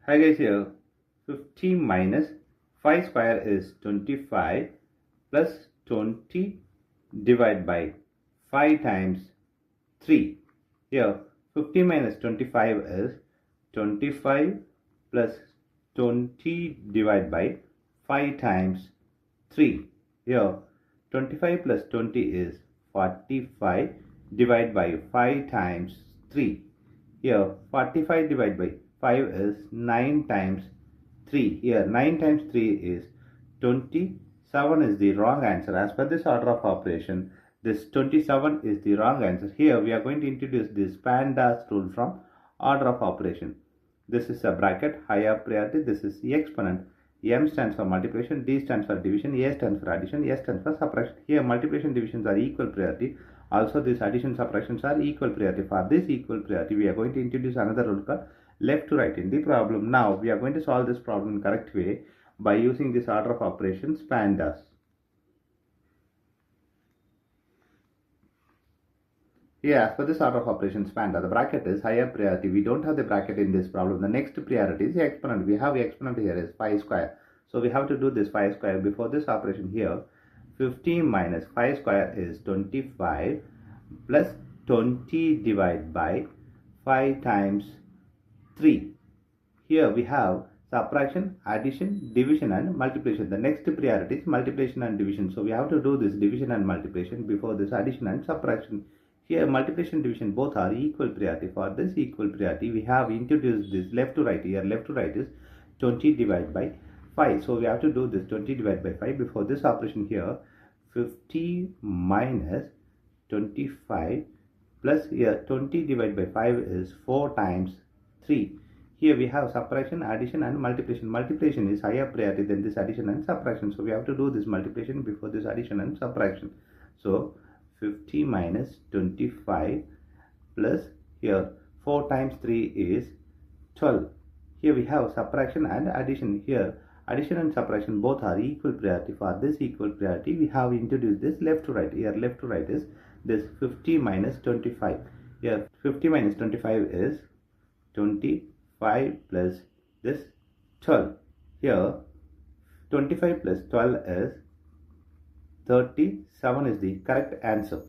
Hi guys, here 50 minus 5 square is 25 plus 20 divided by 5 times 3. Here 50 minus 25 is 25 plus 20 divided by 5 times 3. Here 25 plus 20 is 45 divided by 5 times 3. Here 45 divided by 5 is 9 times 3. Here 9 times 3 is 27 is the wrong answer. As per this order of operation, this 27 is the wrong answer. Here we are going to introduce this PEMDAS rule from order of operation. This is a bracket, higher priority. This is the exponent. M stands for multiplication, D stands for division, A stands for addition, S stands for subtraction. Here multiplication divisions are equal priority. Also these addition subtractions are equal priority. For this equal priority, we are going to introduce another rule called left to right in the problem. Now we are going to solve this problem in correct way by using this order of operations PEMDAS. Here, as per this order of operations PEMDAS, the bracket is higher priority. We don't have the bracket in this problem. The next priority is the exponent. We have the exponent here is 5 square. So we have to do this 5 square before this operation here. 15 minus 5 square is 25 plus 20 divided by 5 times 3. Here we have subtraction, addition, division and multiplication. The next priority is multiplication and division. So we have to do this division and multiplication before this addition and subtraction. Here multiplication division both are equal priority. For this equal priority, we have introduced this left to right. Here left to right is 20 divided by 5. So we have to do this 20 divided by 5 before this operation here. 50 minus 25 plus here 20 divided by 5 is 4 times 3. Here we have subtraction, addition and multiplication. Multiplication is higher priority than this addition and subtraction. So we have to do this multiplication before this addition and subtraction. So 50 minus 25 plus here 4 times 3 is 12. Here we have subtraction and addition. Here addition and subtraction both are equal priority. For this equal priority, we have introduced this left to right. Here left to right is this 50 minus 25. Here 50 minus 25 is 25 plus this 12. Here 25 plus 12 is 37 is the correct answer.